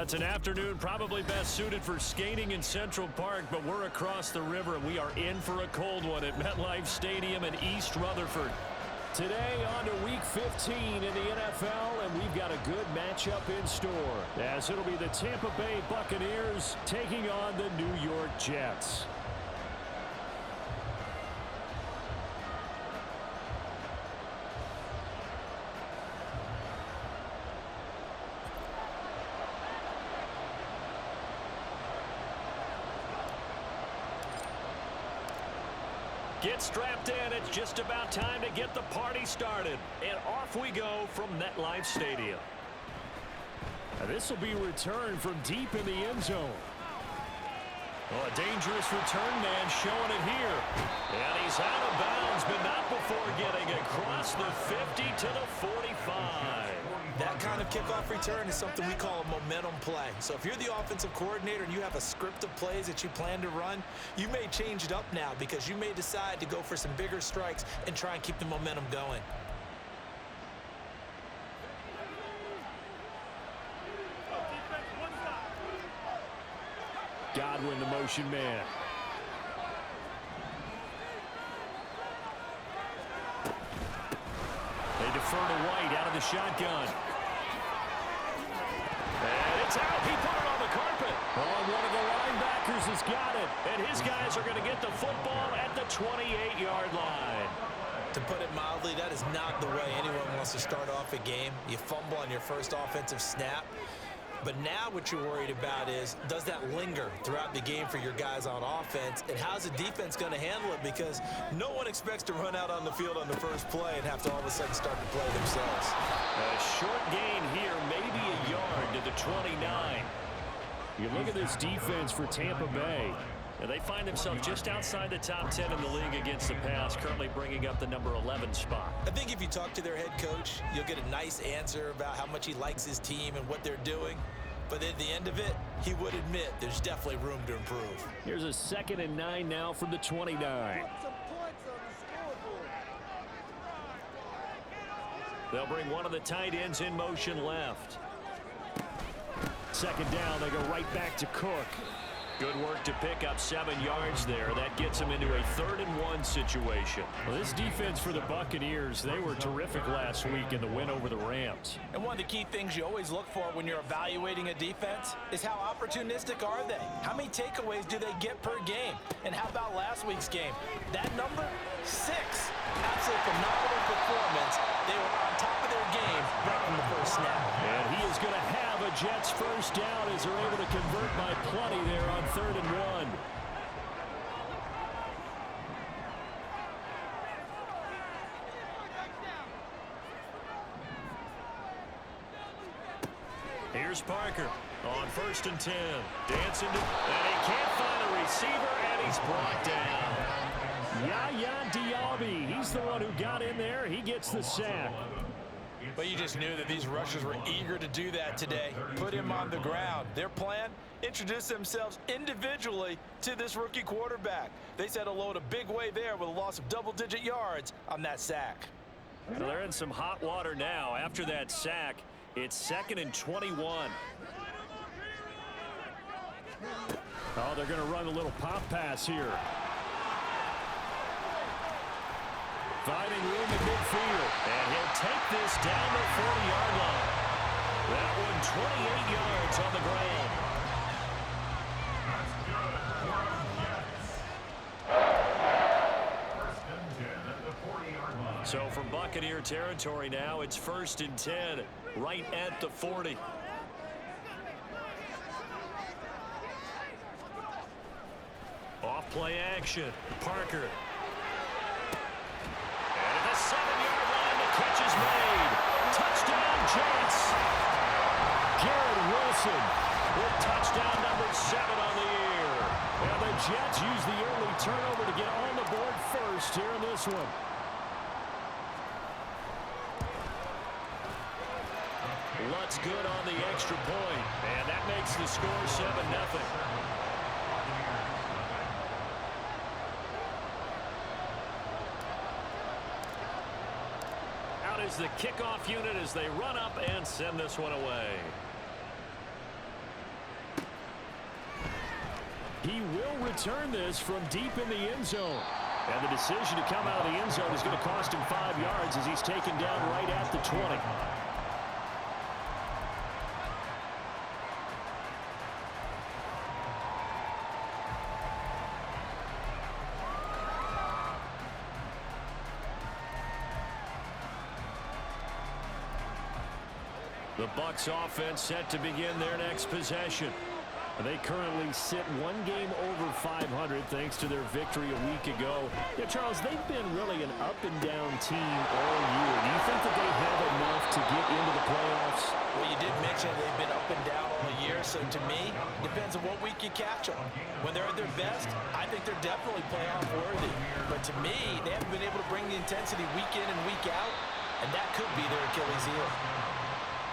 It's an afternoon probably best suited for skating in Central Park, but we're across the river, and we are in for a cold one at MetLife Stadium in East Rutherford. Today on to Week 15 in the NFL, and we've got a good matchup in store, as it'll be the Tampa Bay Buccaneers taking on the New York Jets. Get strapped in. It's just about time to get the party started. And off we go from MetLife Stadium. This will be returned from deep in the end zone. Oh, a dangerous return man showing it here. And he's out of bounds, but not before getting across the 50 to the 45. That kind of kickoff return is something we call a momentum play. So if you're the offensive coordinator and you have a script of plays that you plan to run, you may change it up now because you may decide to go for some bigger strikes and try and keep the momentum going. Godwin, the motion man. They defer to White out of the shotgun. And it's out. He put it on the carpet. Oh, one of the linebackers has got it. And his guys are going to get the football at the 28-yard line. To put it mildly, that is not the way anyone wants to start off a game. You fumble on your first offensive snap. But now what you're worried about is, does that linger throughout the game for your guys on offense? And how's the defense going to handle it? Because no one expects to run out on the field on the first play and have to all of a sudden start to play themselves. A short gain here, maybe a yard to the 29. You look at this defense for Tampa Bay. And they find themselves just outside the top 10 in the league against the pass, currently bringing up the number 11 spot. I think if you talk to their head coach, you'll get a nice answer about how much he likes his team and what they're doing. But at the end of it, he would admit there's definitely room to improve. Here's a 2nd and 9 now from the 29. They'll bring one of the tight ends in motion left. 2nd down, they go right back to Cook. Good work to pick up 7 yards there. That gets them into a 3rd and 1 situation. Well, this defense for the Buccaneers, they were terrific last week in the win over the Rams. And one of the key things you always look for when you're evaluating a defense is how opportunistic are they? How many takeaways do they get per game? And how about last week's game? That number, 6. Absolute phenomenal performance. They were on top of their game right from the first snap. And he is going to have a Jets first down as they're able to convert by plenty there on 3rd and 1. Here's Parker on 1st and 10. Dancing to, and he can't find a receiver, and he's brought down. Yaya Diaby, he's the one who got in there. He gets the sack. But you just knew that these rushers were eager to do that today. Put him on the ground. Their plan, introduce themselves individually to this rookie quarterback. They set a load a big way there with a loss of double-digit yards on that sack. So they're in some hot water now. After that sack, it's 2nd and 21. Oh, they're going to run a little pop pass here. Finding room in midfield. And he'll take this down the 40-yard line. That one 28 yards on the ground. So from Buccaneer territory now, it's 1st and 10, right at the 40. Off play action. Parker. And at the 7-yard line, the catch is made. Touchdown, Jets. Garrett Wilson with touchdown number 7 on the year. And the Jets use the early turnover to get on the board first here in this one. Lutz good on the extra point, and that makes the score 7-0. Is the kickoff unit as they run up and send this one away. He will return this from deep in the end zone. And the decision to come out of the end zone is going to cost him 5 yards as he's taken down right at the 20. The Bucs offense set to begin their next possession. They currently sit one game over 500 thanks to their victory a week ago. Yeah, Charles, they've been really an up-and-down team all year. Do you think that they have enough to get into the playoffs? Well, you did mention they've been up and down all year, so to me, depends on what week you catch them. When they're at their best, I think they're definitely playoff worthy. But to me, they haven't been able to bring the intensity week in and week out, and that could be their Achilles heel.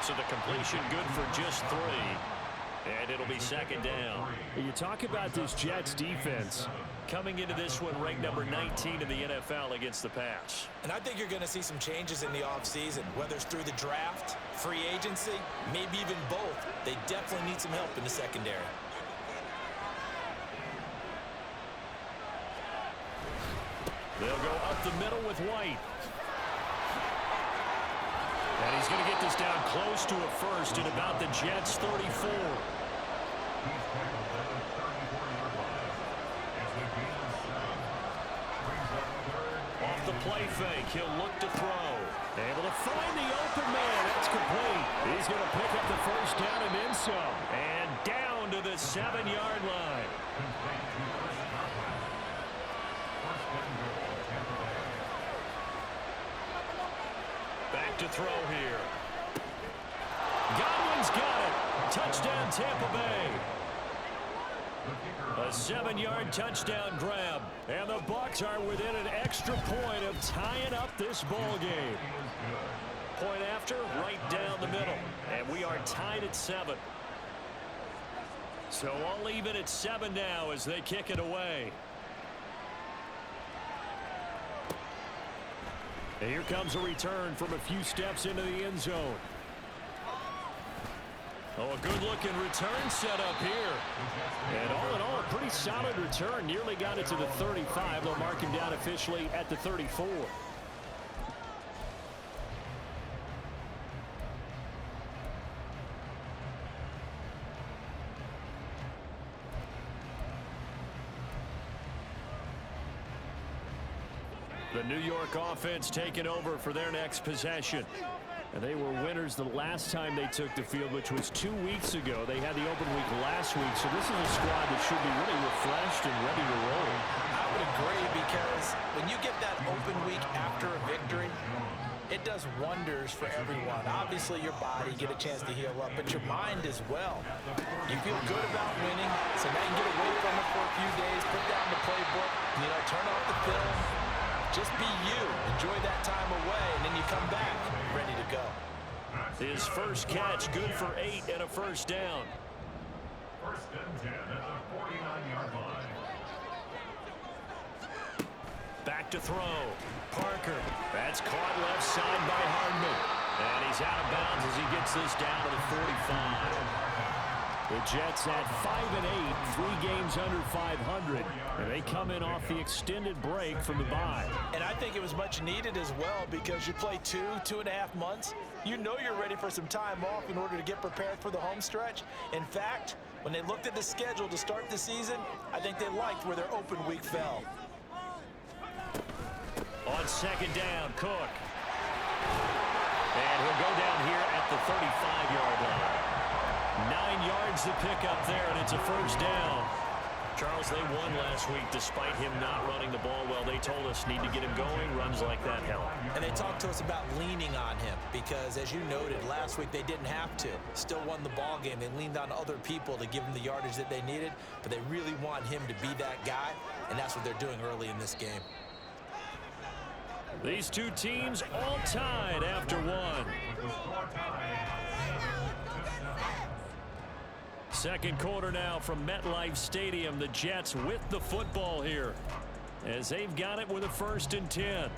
So the completion good for just 3. And it'll be second down. You talk about this Jets defense coming into this one ranked number 19 in the NFL against the pass. And I think you're going to see some changes in the offseason, whether it's through the draft, free agency, maybe even both. They definitely need some help in the secondary. They'll go up the middle with White. And he's going to get this down close to a first at about the Jets' 34. Off the play fake, he'll look to throw. Able to find the open man. That's complete. He's going to pick up the first down and then some. And down to the 7-yard line. Back to throw here. Godwin's got it. Touchdown, Tampa Bay. A 7-yard touchdown grab. And the Bucs are within an extra point of tying up this ball game. Point after, right down the middle. And we are tied at 7. So all even at 7 now as they kick it away. And here comes a return from a few steps into the end zone. Oh, a good-looking return set up here. And all in all, a pretty solid return. Nearly got it to the 35. They'll mark him down officially at the 34. The New York offense taking over for their next possession. And they were winners the last time they took the field, which was 2 weeks ago. They had the open week last week, so this is a squad that should be really refreshed and ready to roll. I would agree, because when you get that open week after a victory, it does wonders for everyone. Obviously, your body, get a chance to heal up, but your mind as well. You feel good about winning, so now you can get away from it for a few days, put down the playbook, turn off the film. Just be you. Enjoy that time away, and then you come back ready to go. His first catch, good for 8 and a first down. First and 10 at the 49-yard line. Back to throw. Parker. That's caught left side by Hardman. And he's out of bounds as he gets this down to the 45. The Jets at 5-8, 3 games under 500, and they come in off the extended break from the bye. And I think it was much needed as well, because you play 2.5 months. You know you're ready for some time off in order to get prepared for the home stretch. In fact, when they looked at the schedule to start the season, I think they liked where their open week fell. On second down, Cook. And he'll go down here at the 35-yard line. 9 yards to pick up there, and it's a first down. Charles, they won last week despite him not running the ball well. They told us need to get him going. Runs like that help. And they talked to us about leaning on him because, as you noted, last week they didn't have to. Still won the ball game. They leaned on other people to give them the yardage that they needed, but they really want him to be that guy, and that's what they're doing early in this game. These two teams all tied after one. Second quarter now from MetLife Stadium. The Jets with the football here as they've got it with a 1st and 10.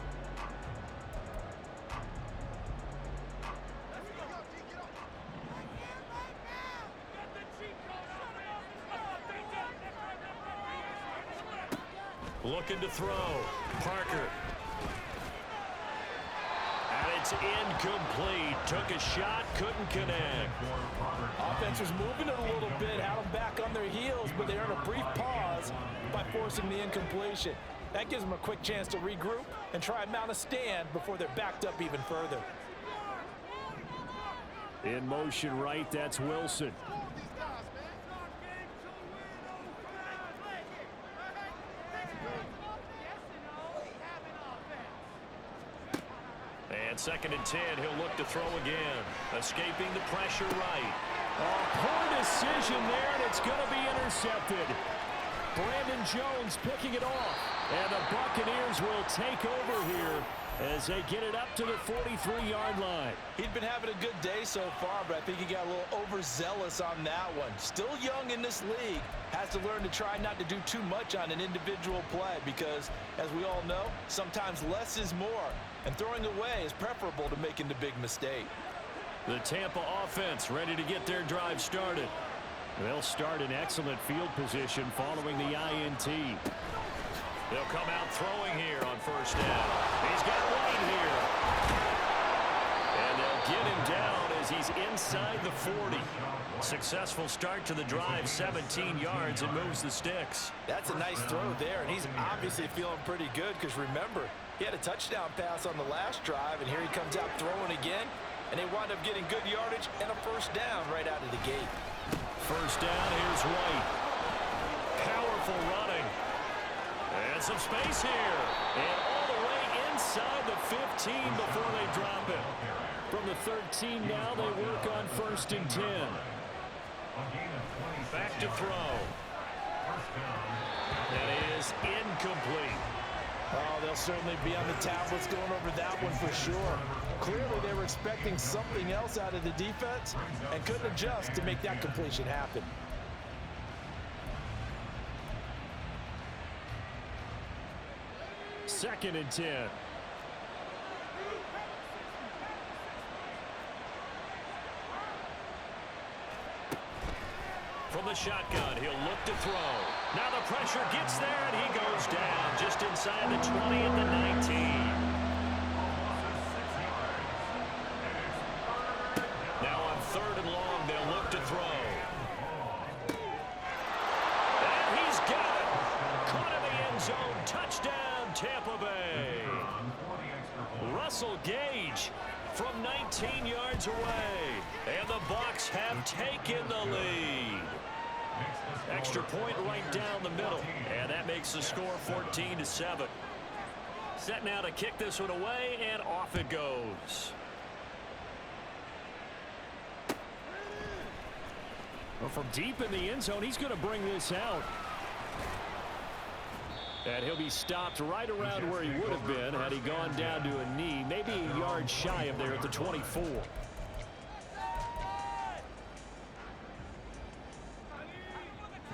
Looking to throw. Parker. And it's incomplete. Took a shot, couldn't connect. Offense was moving it a little bit, had them back on their heels, but they earned a brief pause by forcing the incompletion. That gives them a quick chance to regroup and try and mount a stand before they're backed up even further. In motion right, that's Wilson. And 2nd and 10, he'll look to throw again. Escaping the pressure right. Oh, poor decision there, and it's going to be intercepted. Brandon Jones picking it off. And the Buccaneers will take over here as they get it up to the 43-yard line. He'd been having a good day so far, but I think he got a little overzealous on that one. Still young in this league. Has to learn to try not to do too much on an individual play because, as we all know, sometimes less is more. And throwing away is preferable to making the big mistake. The Tampa offense ready to get their drive started. They'll start in excellent field position following the INT. They'll come out throwing here on 1st down. He's got White here. And they'll get him down as he's inside the 40. Successful start to the drive, 17 yards, and moves the sticks. That's a nice throw there, and he's obviously feeling pretty good because, remember, he had a touchdown pass on the last drive, and here he comes out throwing again, and they wind up getting good yardage and a 1st down right out of the gate. 1st down, here's White. Powerful running. And some space here. And all the way inside the 15 before they drop it. From the 13 now, they work on 1st and 10. Back to throw. And it is incomplete. Oh, they'll certainly be on the tablets going over that one for sure. Clearly, they were expecting something else out of the defense and couldn't adjust to make that completion happen. Second and 10. From the shotgun, he'll look to throw. Now the pressure gets there, and he goes down just inside the 20 at the 19. Now on 3rd and long, they'll look to throw. And he's got it. Caught in the end zone. Touchdown, Tampa Bay. Russell Gage from 19 yards away. And the Bucs have taken the lead. Extra point right down the middle. And that makes the score 14-7. Set now to kick this one away, and off it goes. Well, from deep in the end zone, he's going to bring this out. And he'll be stopped right around where he would have been had he gone down to a knee, maybe a yard shy of there at the 24.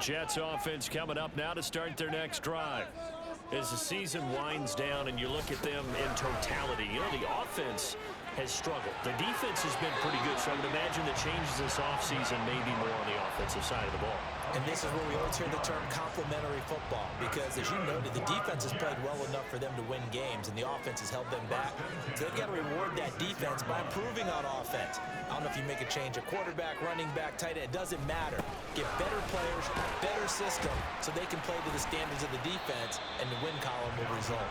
Jets offense coming up now to start their next drive. As the season winds down and you look at them in totality, you know, the offense has struggled. The defense has been pretty good, so I would imagine the changes this offseason may be more on the offensive side of the ball. And this is where we always hear the term complementary football because, as you noted, the defense has played well enough for them to win games, and the offense has held them back. So they've got to reward that defense by improving on offense. I don't know if you make a change at quarterback, running back, tight end. It doesn't matter. Get better players, better system, so they can play to the standards of the defense, and the win column will result.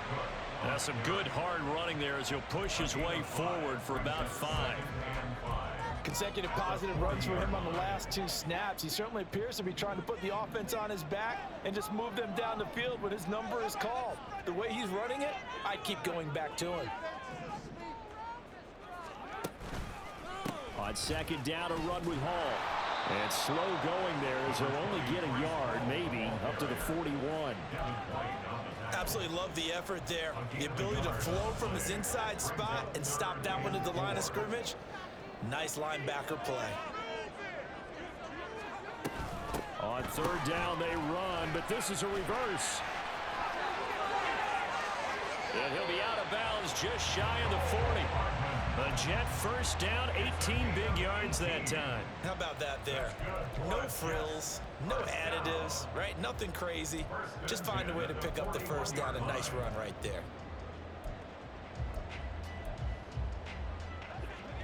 That's some good hard running there as he'll push his way forward for about 5. Consecutive positive runs for him on the last 2 snaps. He certainly appears to be trying to put the offense on his back and just move them down the field when his number is called. The way he's running it, I'd keep going back to him. On 2nd down, a run with Hall. And slow going there as he'll only get a yard, maybe, up to the 41. Absolutely love the effort there. The ability to flow from his inside spot and stop that one at the line of scrimmage. Nice linebacker play. On 3rd down, they run, but this is a reverse. And he'll be out of bounds just shy of the 40. A Jet first down, 18 big yards that time. How about that there? No frills, no additives, right? Nothing crazy. Just find a way to pick up the first down. A nice run right there.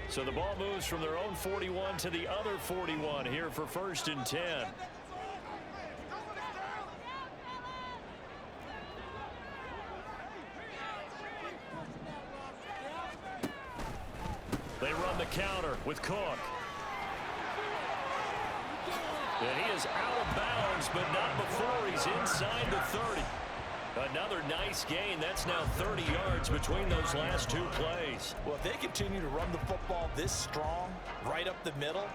So the ball moves from their own 41 to the other 41 here for 1st and 10. They run the counter with Cook. And he is out of bounds, but not before he's inside the 30. Another nice gain. That's now 30 yards between those last two plays. Well, if they continue to run the football this strong, right up the middle,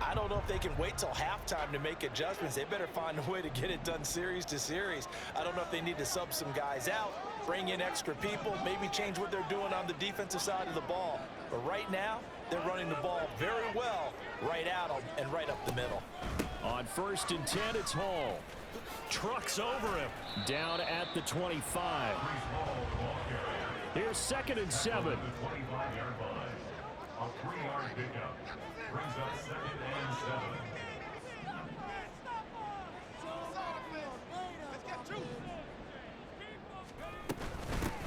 I don't know if they can wait till halftime to make adjustments. They better find a way to get it done series to series. I don't know if they need to sub some guys out, bring in extra people, maybe change what they're doing on the defensive side of the ball. But right now, they're running the ball very well right out and right up the middle. On 1st and 10, it's Hall. Trucks over him. Down at the 25. Here's 2nd and 7. 25-yard line. A 3-yard pickup brings us 2nd and 7.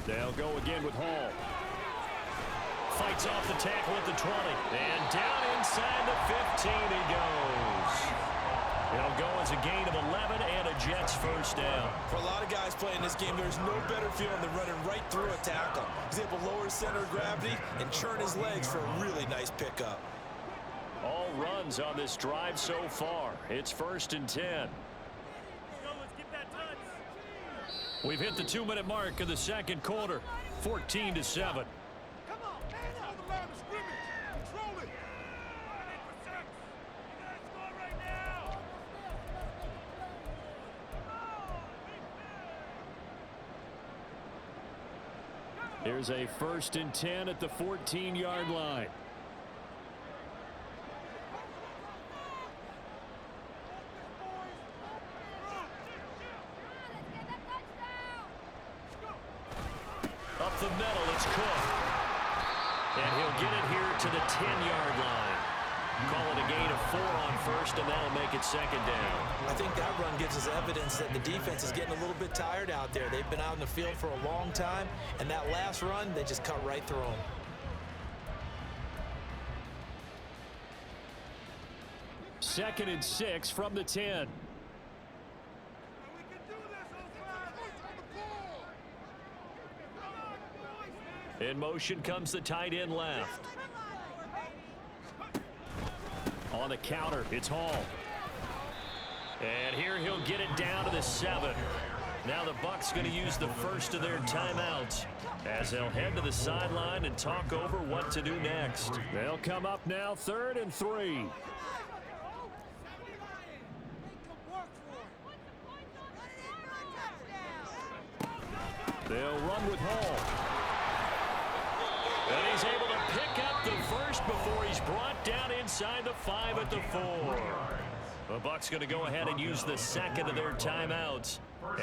They'll go again with Hall. Fights off the tackle at the 20. And down inside the 15 he goes. It'll go as a gain of 11 and a Jets first down. For a lot of guys playing this game, there's no better feeling than running right through a tackle. He's able to lower his center of gravity and churn his legs for a really nice pickup. All runs on this drive so far. It's 1st and 10. We've hit the 2-minute mark of the second quarter. 14-7. Here's a 1st and 10 at the 14-yard line. Up the middle, it's Cook. And he'll get it here to the 10-yard line. Call it a gain of 4 on 1st, and that'll make it 2nd down. I think that run gives us evidence that the defense is getting a little bit tired out there. They've been out in the field for a long time, and that last run, they just cut right through them. Second and 6 from the 10. In motion comes the tight end left. On the counter, it's Hall. And here he'll get it down to the 7. Now the Bucs going to use the first of their timeouts as they'll head to the sideline and talk over what to do next. They'll come up now 3rd and 3. They'll run with Hall. And he's able to pick up the first before he's brought down inside the 5 at the 4. The Bucs going to go ahead and use the second of their timeouts.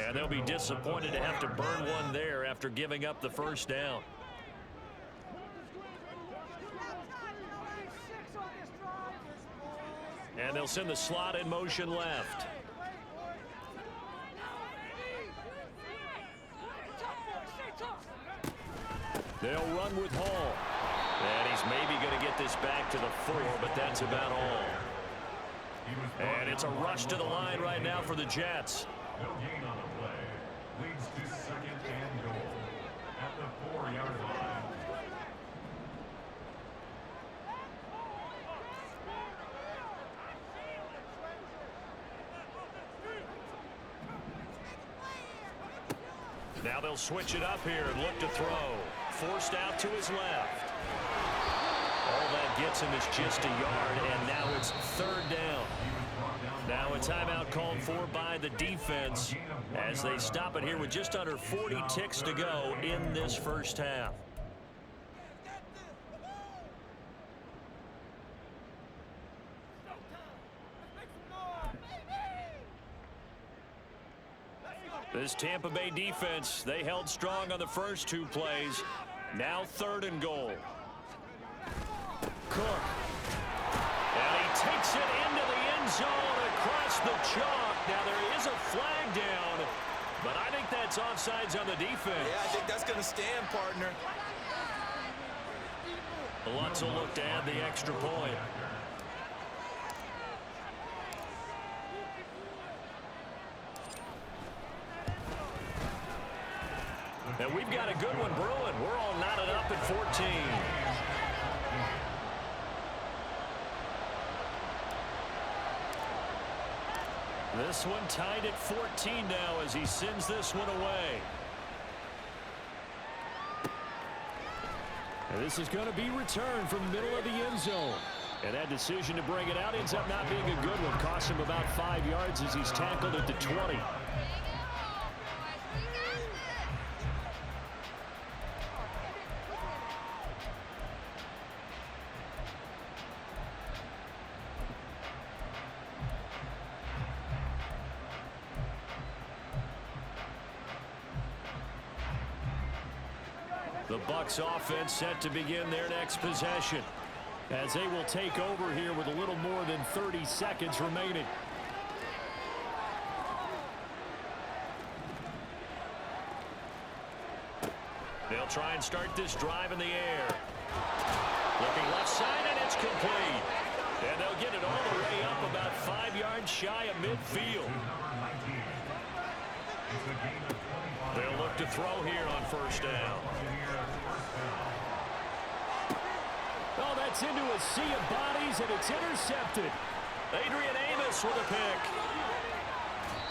And they'll be disappointed to have to burn one there after giving up the first down. And they'll send the slot in motion left. They'll run with Hall. And he's maybe going to get this back to the 4, but that's about all. And it's a rush to the line right now for the Jets. No gain on the play. Leads to 2nd and goal at the 4-yard line. Now they'll switch it up here and look to throw. Forced out to his left. All that gets him is just a yard, and now it's 3rd down. Now a timeout called for by the defense as they stop it here with just under 40 ticks to go in this first half. This Tampa Bay defense, they held strong on the first 2 plays. Now 3rd and goal. Cook. And he takes it into the end zone across the chalk. Now there is a flag down, but I think that's offsides on the defense. Yeah, I think that's going to stand, partner. Lutz will look to add the extra point. And we've got a good one brewing. We're all knotted up at 14. This one tied at 14 now as he sends this one away. And this is going to be returned from the middle of the end zone. And that decision to bring it out ends up not being a good one. Costs him about 5 yards as he's tackled at the 20. The Bucs offense set to begin their next possession as they will take over here with a little more than 30 seconds remaining. They'll try and start this drive in the air. Looking left side, and it's complete. And they'll get it all the way up about 5 yards shy of midfield. They'll look to throw here on 1st down. Oh, that's into a sea of bodies, and it's intercepted. Adrian Amos with a pick.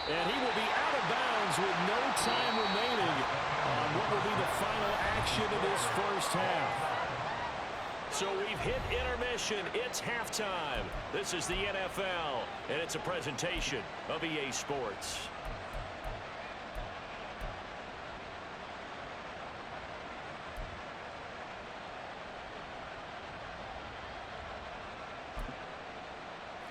And he will be out of bounds with no time remaining on what will be the final action of this first half. So we've hit intermission. It's halftime. This is the NFL, and it's a presentation of EA Sports.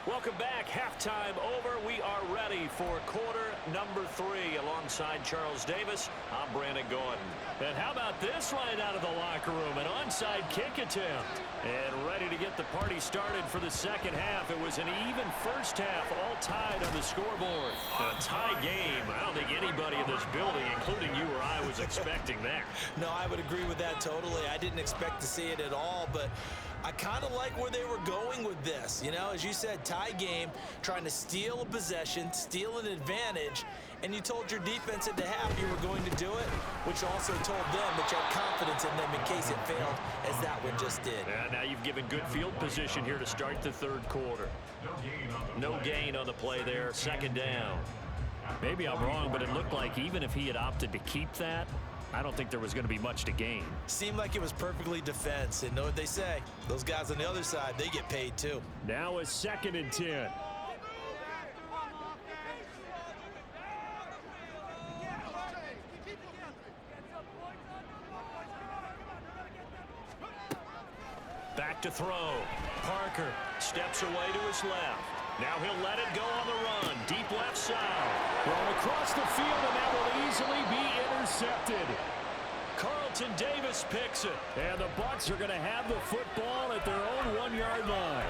Welcome back. Halftime over. We are ready for quarter number 3 alongside Charles Davis. I'm Brandon Gordon. And how about this right out of the locker room? An onside kick attempt. And ready to get the party started for the second half. It was an even first half, all tied on the scoreboard. A tie game. I don't think anybody in this building, including you or I, was expecting that. No, I would agree with that totally. I didn't expect to see it at all, but I kind of like where they were going with this. You know, as you said, tie game, trying to steal a possession, steal an advantage, and you told your defense at the half you were going to do it, which also told them that you had confidence in them in case it failed, as that one just did. Yeah, now you've given good field position here to start the third quarter. No gain on the play there, 2nd down. Maybe I'm wrong, but it looked like even if he had opted to keep that, I don't think there was going to be much to gain. Seemed like it was perfectly defense, and know what they say. Those guys on the other side, they get paid too. Now a 2nd and 10. Back to throw. Parker steps away to his left. Now he'll let it go on the run. Deep left side. Thrown across the field, and that will easily be intercepted. Carlton Davis picks it. And the Bucs are going to have the football at their own 1-yard line.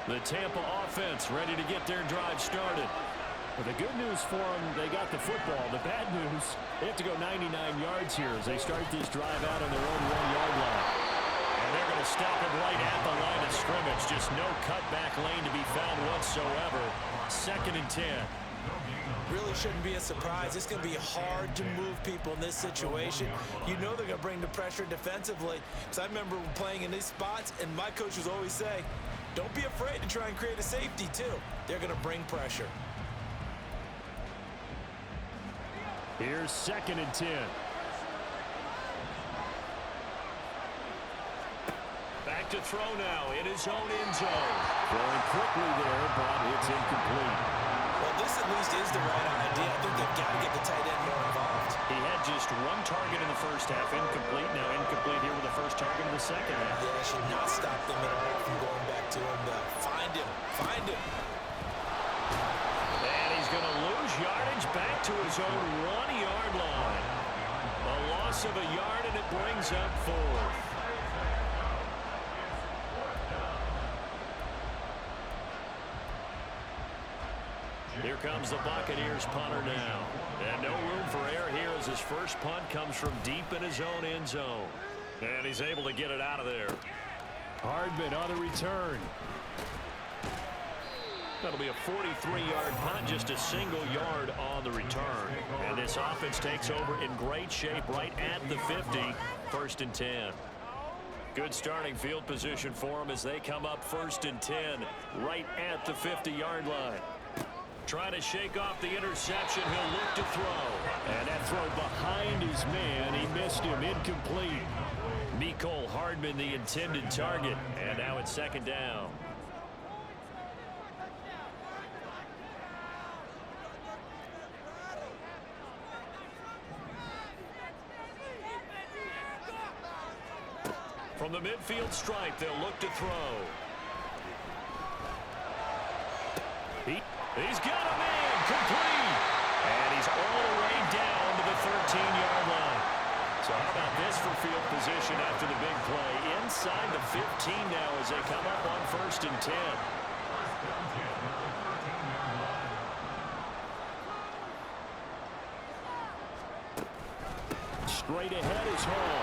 The Tampa offense ready to get their drive started. But the good news for them, they got the football. The bad news, they have to go 99 yards here as they start this drive out on their own 1-yard line. And they're going to stop it right at the line of scrimmage. Just no cutback lane to be found whatsoever. 2nd and 10. Really shouldn't be a surprise. It's going to be hard to move people in this situation. You know they're going to bring the pressure defensively. Because I remember playing in these spots, and my coach was always saying, don't be afraid to try and create a safety, too. They're going to bring pressure. Here's 2nd and 10. Back to throw now in his own end zone. Throwing quickly there, but it's incomplete. Well, this at least is the right idea. I think they've got to get the tight end more involved. He had just first half incomplete. Now incomplete here with the first target of the second half. Yeah, should not stop them at all from going back to him. Find him. Find him. And he's going to lose yardage back to his own 1-yard line. A loss of a yard, and it brings up 4th. Here comes the Buccaneers punter now. And no room for error here as his first punt comes from deep in his own end zone. And he's able to get it out of there. Hardman on the return. That'll be a 43-yard punt, just a single yard on the return. And this offense takes over in great shape right at the 50, 1st and 10. Good starting field position for them as they come up 1st and 10 right at the 50-yard line. Trying to shake off the interception. He'll look to throw. And that throw behind his man. He missed him. Incomplete. Mecole Hardman, the intended target. And now it's 2nd down. From the midfield stripe, they'll look to throw. He's got a man, complete. And he's all the way down to the 13-yard line. So how about this for field position after the big play? Inside the 15 now as they come up on 1st and 10. Straight ahead is Hall.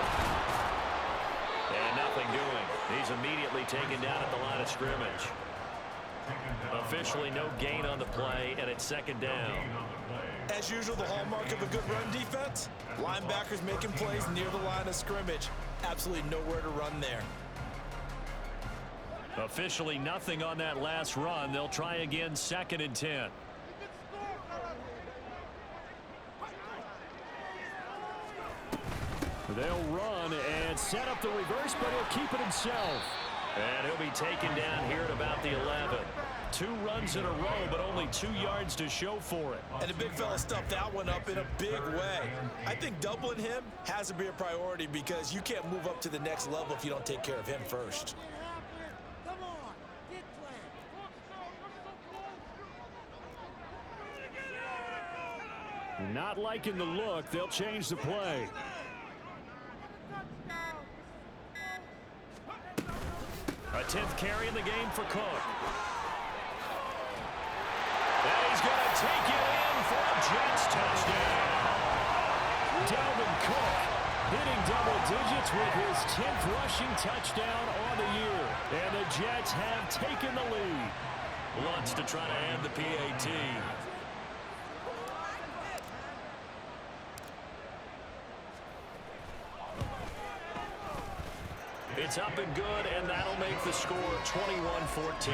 And nothing doing. He's immediately taken down at the line of scrimmage. Officially no gain on the play, and it's 2nd down. As usual, the hallmark of a good run defense, linebackers making plays near the line of scrimmage. Absolutely nowhere to run there. Officially nothing on that last run. They'll try again 2nd and 10. They'll run and set up the reverse, but he'll keep it himself. And he'll be taken down here at about the 11. 2 runs in a row, but only 2 yards to show for it. And the big fella stuffed that one up in a big way. I think doubling him has to be a priority because you can't move up to the next level if you don't take care of him first. Not liking the look. They'll change the play. A 10th carry in the game for Cook. And he's going to take it in for a Jets touchdown. Dalvin Cook hitting double digits with his 10th rushing touchdown on the year. And the Jets have taken the lead. Lutz to try to add the PAT. It's up and good, and that'll make the score 21-14.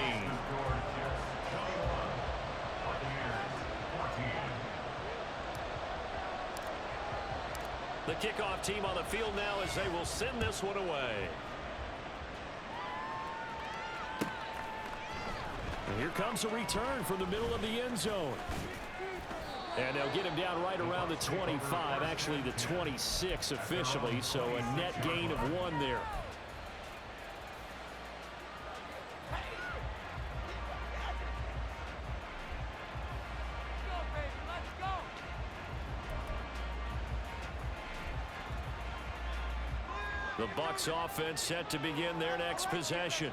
The kickoff team on the field now as they will send this one away. And here comes a return from the middle of the end zone. And they'll get him down right around the 25, actually the 26 officially, so a net gain of 1 there. The Bucs offense set to begin their next possession.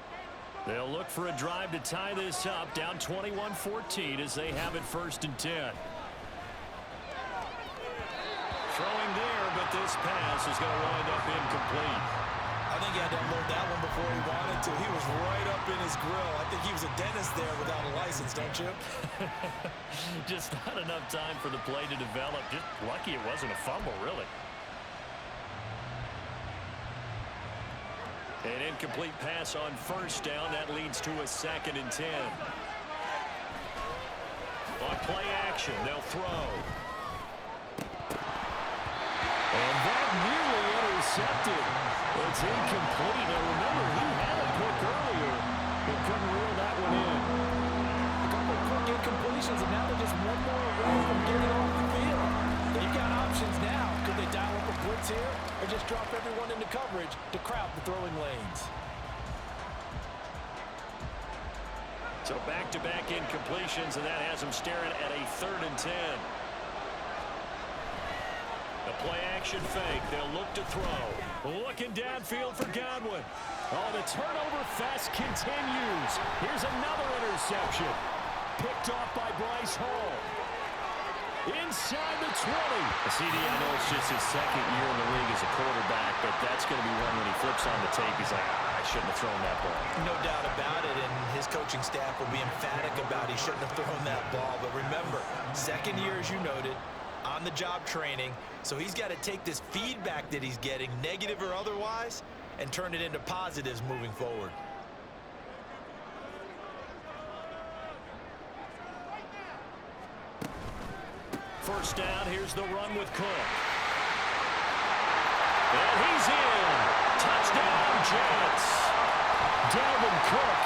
They'll look for a drive to tie this up, down 21-14 as they have it 1st and 10. Throwing there, but this pass is going to wind up incomplete. I think he had to unload that one before he wanted to. He was right up in his grill. I think he was a dentist there without a license, don't you? Just not enough time for the play to develop. Just lucky it wasn't a fumble, really. An incomplete pass on 1st down. That leads to a 2nd and 10. On play action, they'll throw. And that nearly intercepted. It's incomplete. Now remember, he had a pick earlier, but couldn't reel that one in. A couple of quick incompletions, and now they're just one more away from getting off the field. They've got options now. Could they dial up a blitz here or just drop everyone into coverage to crowd the throwing lanes. So back-to-back incompletions, and that has him staring at a 3rd and 10. The play-action fake. They'll look to throw. Looking downfield for Godwin. Oh, the turnover fest continues. Here's another interception. Picked off by Bryce Hall. Inside the 20. CD, I know it's just his 2nd year in the league as a quarterback, but that's going to be one when he flips on the tape. He's like, I shouldn't have thrown that ball. No doubt about it, and his coaching staff will be emphatic about he shouldn't have thrown that ball. But remember, 2nd year, as you noted, on-the-job training, so he's got to take this feedback that he's getting, negative or otherwise, and turn it into positives moving forward. First down, here's the run with Cook. And he's in. Touchdown, Jets. Dalvin Cook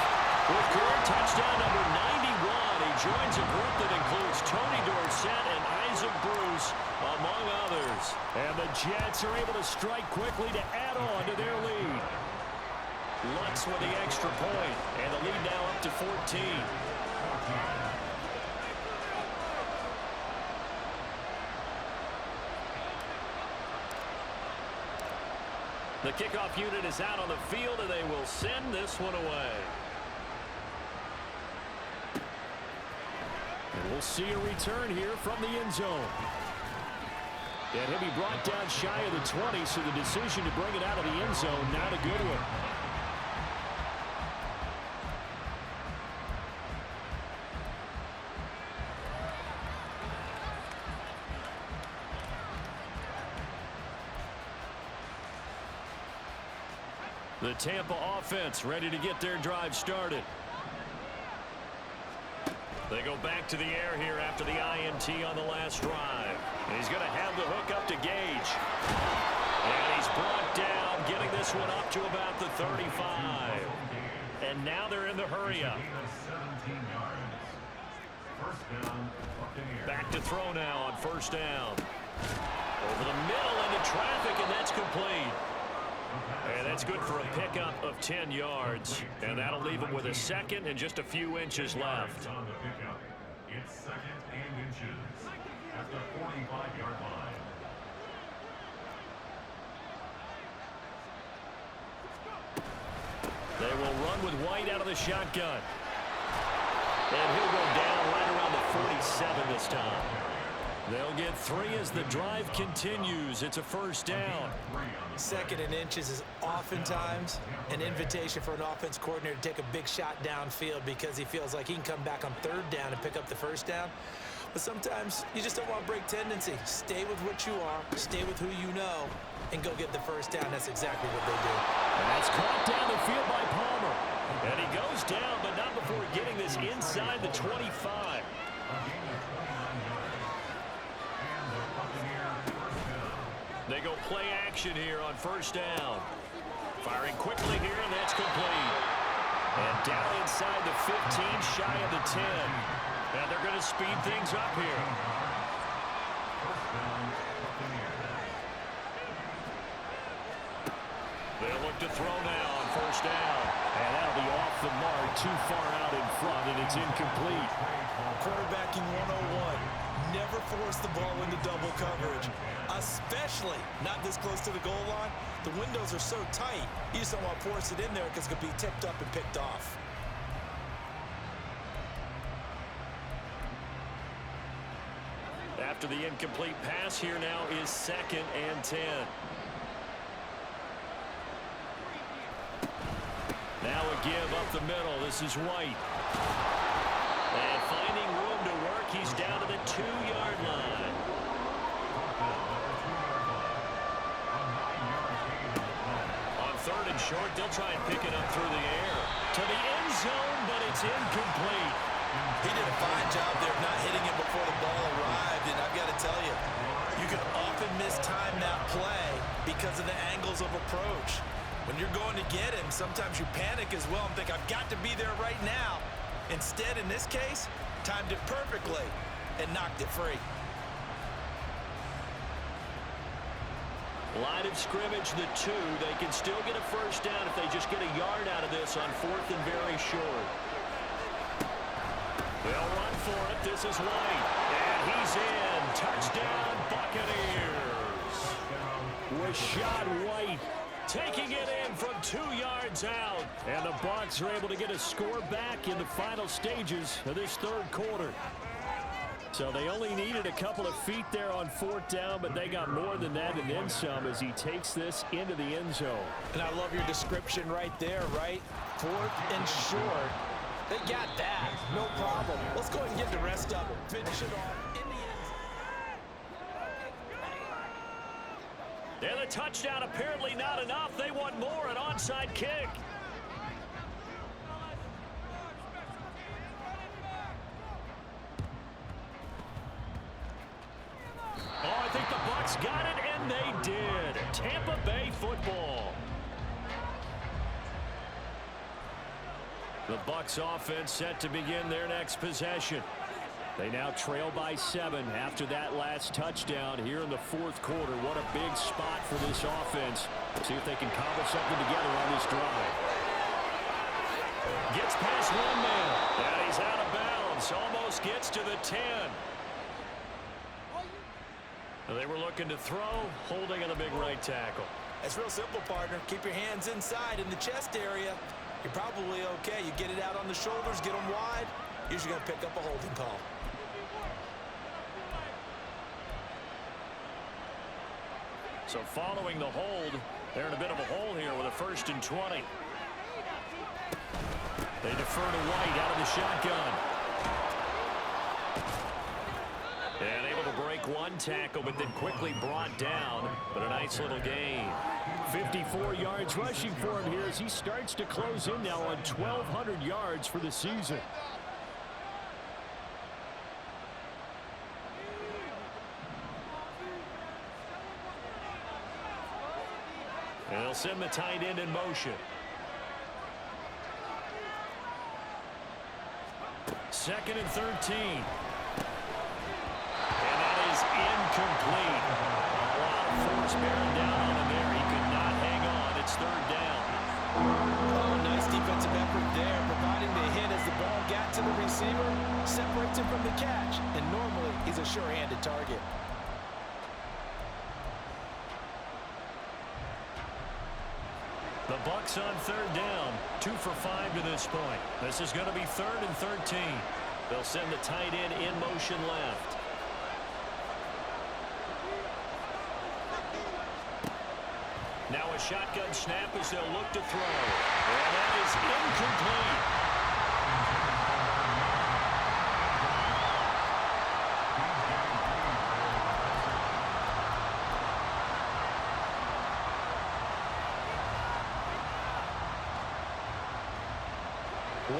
with career touchdown number 91. He joins a group that includes Tony Dorsett and Isaac Bruce, among others. And the Jets are able to strike quickly to add on to their lead. Lutz with the extra point, and the lead now up to 14. The kickoff unit is out on the field, and they will send this one away. And we'll see a return here from the end zone. And he'll be brought down shy of the 20, so the decision to bring it out of the end zone, not a good one. The Tampa offense ready to get their drive started. They go back to the air here after the INT on the last drive. And he's going to have the hook up to Gage. And he's brought down, getting this one up to about the 35. And now they're in the hurry-up. Back to throw now on first down. Over the middle into traffic, and that's complete. And that's good for a pickup of 10 yards. And that'll leave him with a 2nd and just a few inches left. On the pickup, it's 2nd and inches at the 45-yard line. They will run with White out of the shotgun. And he'll go down right around the 47 this time. They'll get 3 as the drive continues. It's a first down. 2nd and inches is oftentimes an invitation for an offense coordinator to take a big shot downfield because he feels like he can come back on 3rd down and pick up the first down. But sometimes you just don't want to break tendency. Stay with what you are, stay with who you know, and go get the first down. That's exactly what they do. And that's caught down the field by Palmer. And he goes down, but not before getting this inside the 25. They go play action here on first down. Firing quickly here, and that's complete. And down inside the 15, shy of the 10. And they're going to speed things up here. They'll look to throw now on first down. And that'll be off the mark, too far out in front, and it's incomplete. Quarterbacking 101. Never force the ball into double coverage, especially not this close to the goal line. The windows are so tight, you just don't want to force it in there because it could be tipped up and picked off. After the incomplete pass, here now is 2nd and 10. Now a give up the middle. This is White. And finding room to work, he's down to the 2-yard line. On 3rd and short, they'll try and pick it up through the air. To the end zone, but it's incomplete. He did a fine job there of not hitting it before the ball arrived, and I've got to tell you, you can often mistime that play because of the angles of approach. When you're going to get him, sometimes you panic as well and think, I've got to be there right now. Instead, in this case, timed it perfectly and knocked it free. Line of scrimmage, the 2. They can still get a first down if they just get a yard out of this on 4th and very short. They'll run for it. This is White. And he's in. Touchdown, Buccaneers. Rashad White taking it in from 2 yards out. And the Bucs are able to get a score back in the final stages of this 3rd quarter. So they only needed a couple of feet there on 4th down, but they got more than that and then some as he takes this into the end zone. And I love your description right there, right? 4th and short. They got that. No problem. Let's go ahead and get the rest of it. Finish it off in the end. And the touchdown apparently not enough. They want more, an onside kick. Oh, I think the Bucs got it, and they did. Tampa Bay football. The Bucs offense set to begin their next possession. They now trail by 7 after that last touchdown here in the 4th quarter. What a big spot for this offense. See if they can cobble something together on this drive. Gets past one man, and he's out of bounds. Almost gets to the 10. They were looking to throw, holding on a big right tackle. It's real simple, partner. Keep your hands inside in the chest area. You're probably okay. You get it out on the shoulders, get them wide. Usually going to pick up a holding call. So following the hold, they're in a bit of a hole here with a 1st and 20. They defer to White out of the shotgun. And able to break one tackle, but then quickly brought down. But a nice little gain. 54 yards rushing for him here as he starts to close in now on 1,200 yards for the season. And they'll send the tight end in motion. Second and 13. And that is incomplete. A lot of force bearing down on him there. He could not hang on. It's 3rd down. Oh, nice defensive effort there, providing the hit as the ball got to the receiver, separates him from the catch, and normally he's a sure-handed target. The Bucs on 3rd down, 2 for 5 to this point. This is going to be 3rd and 13. They'll send the tight end in motion left. Now a shotgun snap as they'll look to throw. And that is incomplete.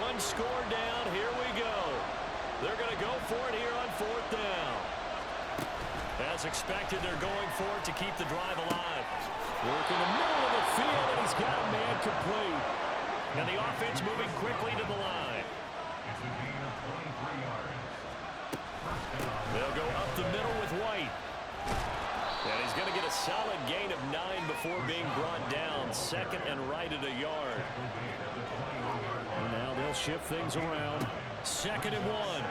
One score down. Here we go. They're going to go for it here on 4th down. As expected, they're going for it to keep the drive alive. Work in the middle of the field, and he's got a man complete. And the offense moving quickly to the line. They'll go up the middle with White. And he's going to get a solid gain of 9 before being brought down. 2nd and right at a yard. And now they'll shift things around. 2nd and 1.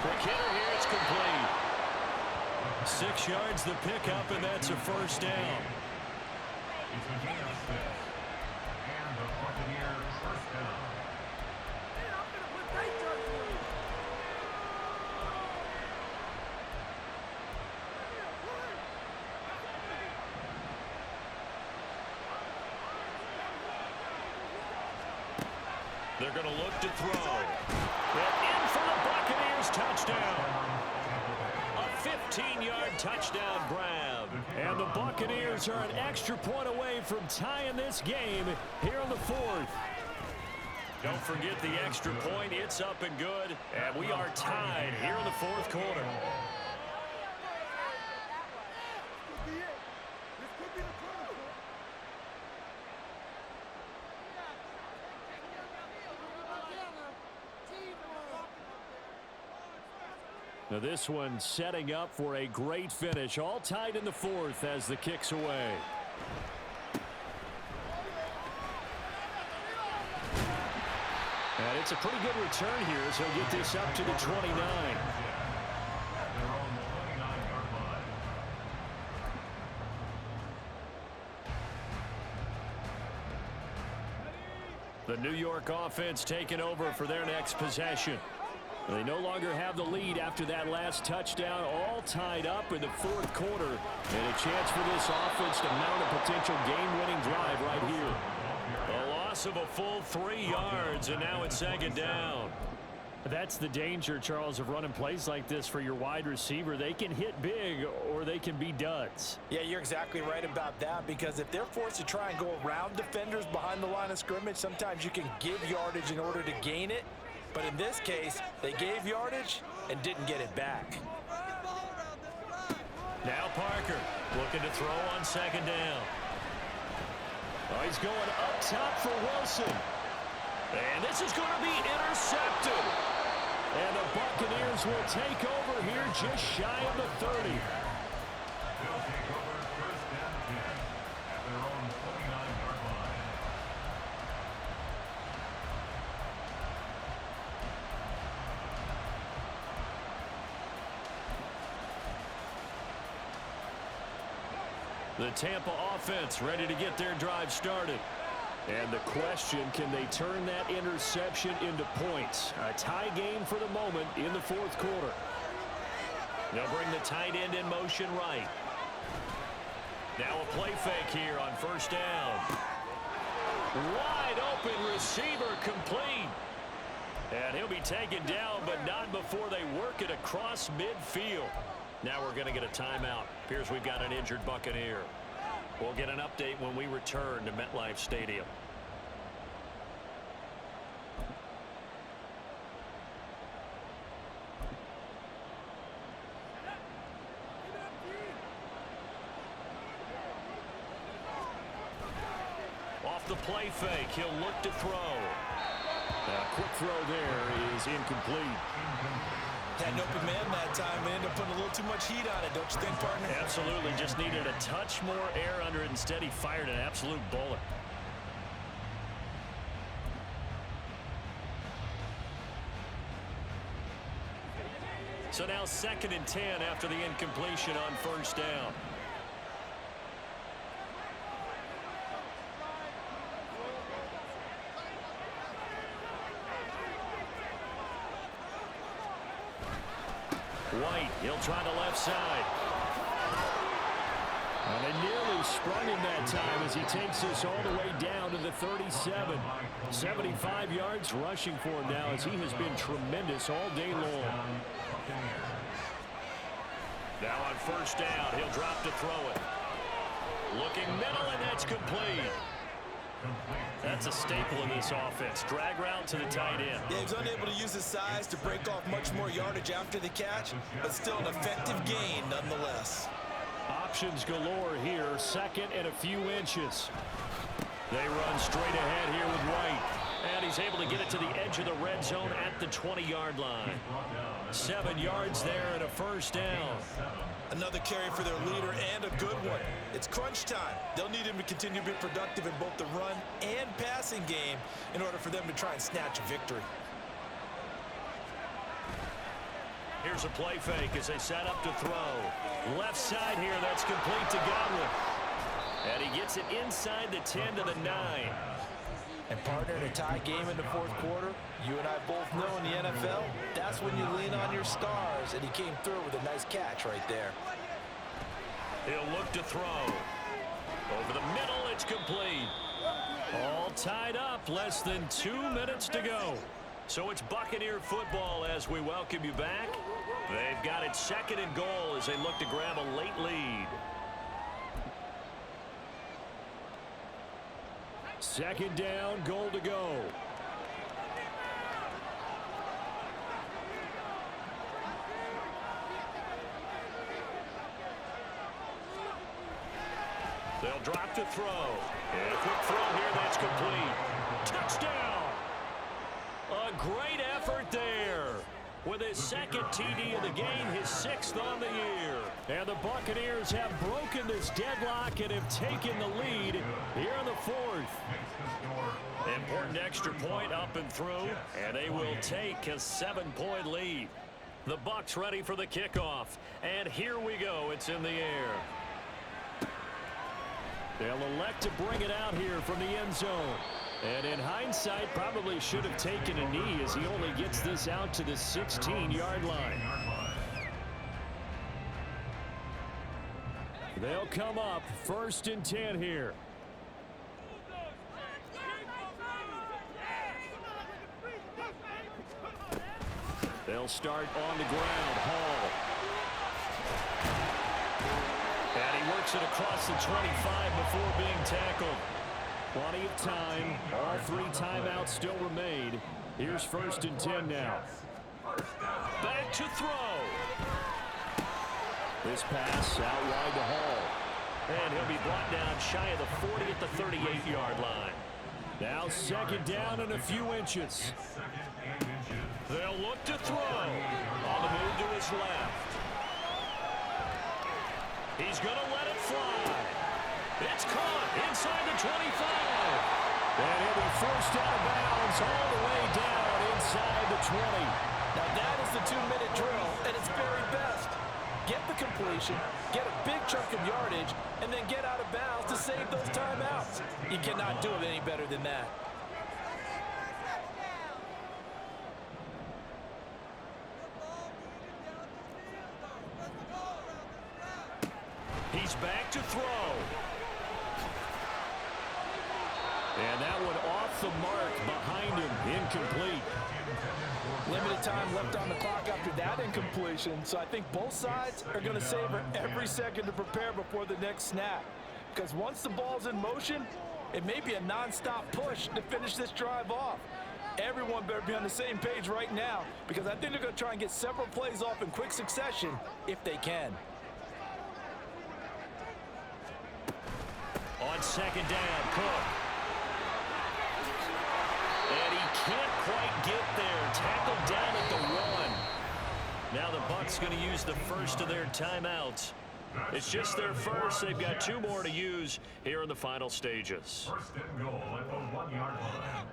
Quick hitter here, it's complete. 6 yards the pickup, and that's a 1st down. It's a gain of 6. And the Buccaneers first down. They're going to look to throw. And in for the Buccaneers touchdown. A 15-yard touchdown grab. And the Buccaneers are an extra point away from tying this game here in the 4th. Don't forget the extra point. It's up and good. And we are tied here in the 4th quarter. Now this one setting up for a great finish. All tied in the fourth as the kick's away. And it's a pretty good return here as he'll get this up to the 29. The New York offense taking over for their next possession. They no longer have the lead after that last touchdown, all tied up in the fourth quarter. And a chance for this offense to mount a potential game-winning drive right here. A loss of a full 3 yards, and now it's second down. That's the danger, Charles, of running plays like this for your wide receiver. They can hit big or they can be duds. Yeah, you're exactly right about that, because if they're forced to try and go around defenders behind the line of scrimmage, sometimes you can give yardage in order to gain it. But in this case, they gave yardage and didn't get it back. Now Parker looking to throw on second down. Oh, he's going up top for Wilson. And this is going to be intercepted. And the Buccaneers will take over here just shy of the 30. They'll take over first and 10 at their own 29-yard line. The Tampa offense ready to get their drive started. And the question, can they turn that interception into points? A tie game for the moment in the fourth quarter. They'll bring the tight end in motion right. Now a play fake here on first down. Wide open receiver complete. And he'll be taken down, but not before they work it across midfield. Now we're going to get a timeout. Appears we've got an injured Buccaneer. We'll get an update when we return to MetLife Stadium. Off the play fake, he'll look to throw. A quick throw there is incomplete. Had an open man that time and ended up putting a little too much heat on it, don't you think, partner? Absolutely. Just needed a touch more air under it. Instead, he fired an absolute bullet. So now 2nd and 10 after the incompletion on first down. White, he'll try the left side. And they nearly sprung him that time as he takes this all the way down to the 37. 75 yards rushing for him now as he has been tremendous all day long. Now on first down, he'll drop to throw it. Looking middle, and that's complete. That's a staple in this offense. Drag route to the tight end. Yeah, he was unable to use his size to break off much more yardage after the catch, but still an effective gain nonetheless. Options galore here. 2nd and a few inches. They run straight ahead here with White. And he's able to get it to the edge of the red zone at the 20-yard line. 7 yards there and a first down. Another carry for their leader and a good one. It's crunch time. They'll need him to continue to be productive in both the run and passing game in order for them to try and snatch a victory. Here's a play fake as they set up to throw. Left side here, that's complete to Godwin. And he gets it inside the 10 to the 9. And partner, in a tie game in the fourth quarter, you and I both know in the NFL, that's when you lean on your stars, and he came through with a nice catch right there. He'll look to throw. Over the middle, it's complete. All tied up, less than 2 minutes to go. So it's Buccaneer football as we welcome you back. They've got it 2nd and goal as they look to grab a late lead. 2nd down, goal to go. They'll drop to throw. And a quick throw here, that's complete. Touchdown! A great effort there. with his second TD of the game, his 6th on the year. And the Buccaneers have broken this deadlock and have taken the lead here in the 4th. Important extra point up and through, and they will take a 7-point lead. The Bucs ready for the kickoff, and here we go. It's in the air. They'll elect to bring it out here from the end zone. And in hindsight, probably should have taken a knee as he only gets this out to the 16-yard line. They'll come up 1st and 10 here. They'll start on the ground. Hall. And he works it across the 25 before being tackled. Plenty of time. All 3 timeouts still remain. Here's 1st and 10 now. Back to throw. This pass out wide to Hall. And he'll be brought down shy of the 40 at the 38-yard line. Now 2nd down and a few inches. They'll look to throw. On the move to his left. He's going to let it fly. It's caught inside the 25. And he'll be forced out of bounds all the way down inside the 20. Now that is the 2-minute drill at its very best. Get the completion, get a big chunk of yardage, and then get out of bounds to save those timeouts. You cannot do it any better than that. He's back to throw. And that one off the mark behind him, incomplete. Limited time left on the clock after that incompletion, so I think both sides are going to savor every second to prepare before the next snap. Because once the ball's in motion, it may be a non-stop push to finish this drive off. Everyone better be on the same page right now, because I think they're going to try and get several plays off in quick succession if they can. On 2nd down, Cook. And he can't quite get there. Tackled down at the 1. Now the Bucs going to use the first of their timeouts. It's just their first. They've got 2 more to use here in the final stages. 1st and goal at the 1-yard line.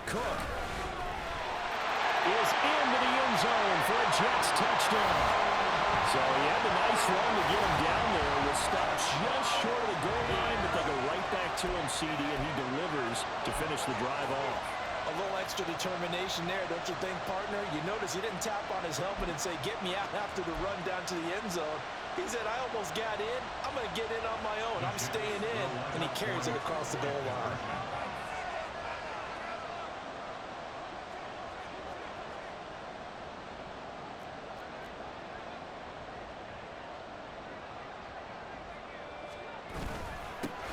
Cook is into the end zone for a Jets touchdown. So he had a nice run to get him down there. Was stopped just short of the goal line, but they go right back to him, CD, and he delivers to finish the drive off. A little extra determination there, don't you think, partner? You notice he didn't tap on his helmet and say, get me out after the run down to the end zone. He said, I almost got in. I'm going to get in on my own. I'm staying in. And he carries it across the goal line.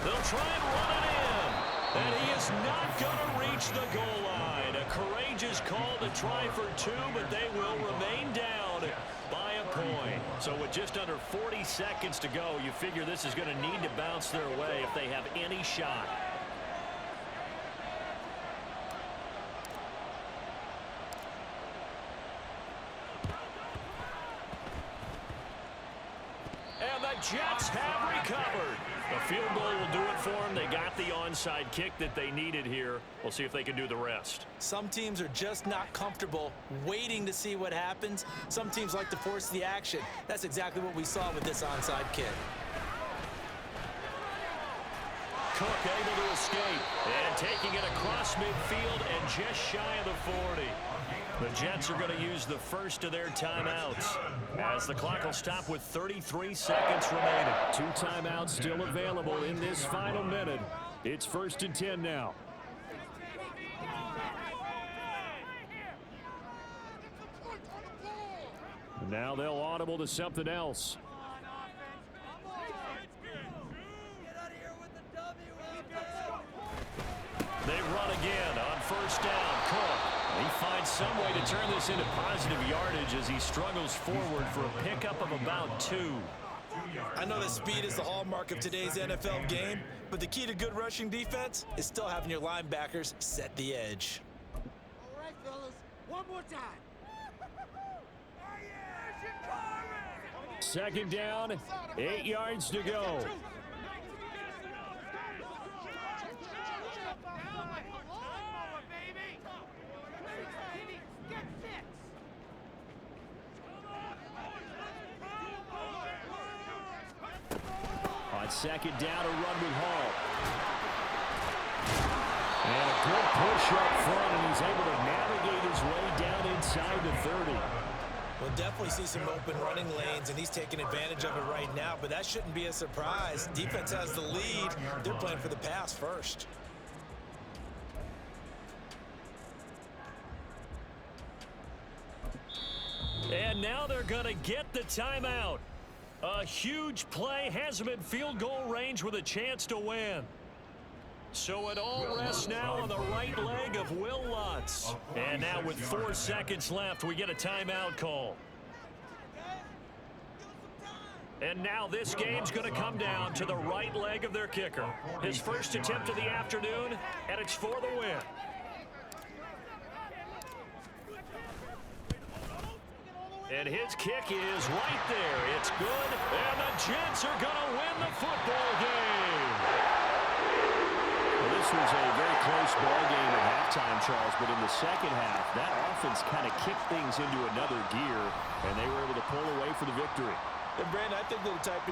They'll try and run it in. And he is not going to reach the goal line. A courageous call to try for 2, but they will remain down by a point. So with just under 40 seconds to go, you figure this is going to need to bounce their way if they have any shot. And the Jets have recovered. The field goal will do it for them. They got the onside kick that they needed here. We'll see if they can do the rest. Some teams are just not comfortable waiting to see what happens. Some teams like to force the action. That's exactly what we saw with this onside kick. Cook able to escape and taking it across midfield and just shy of the 40. The Jets are going to use the first of their timeouts as the clock will stop with 33 seconds remaining. 2 timeouts still available in this final minute. It's 1st and 10 now. Now they'll audible to something else. They run again on 1st down. Cook. He finds some way to turn this into positive yardage as he struggles forward for a pickup of about 2. I know that speed is the hallmark of today's NFL game, but the key to good rushing defense is still having your linebackers set the edge. All right, fellas, one more time. Second down, 8 yards to go. On second down, a run with Hall. And a good push up front, and he's able to navigate his way down inside the 30. We'll definitely see some open running lanes, and he's taking advantage of it right now, but that shouldn't be a surprise. Defense has the lead. They're playing for the pass first. And now they're going to get the timeout. A huge play has him in field goal range with a chance to win. So it all rests now on the right leg of Will Lutz. And now with 4 seconds left, we get a timeout call. And now this game's going to come down to the right leg of their kicker. His first attempt of the afternoon, and it's for the win. And his kick is right there. It's good, and the Jets are going to win the football game. Well, this was a very close ball game at halftime, Charles, but in the second half, that offense kind of kicked things into another gear, and they were able to pull away for the victory. And Brandon, I think they're the type of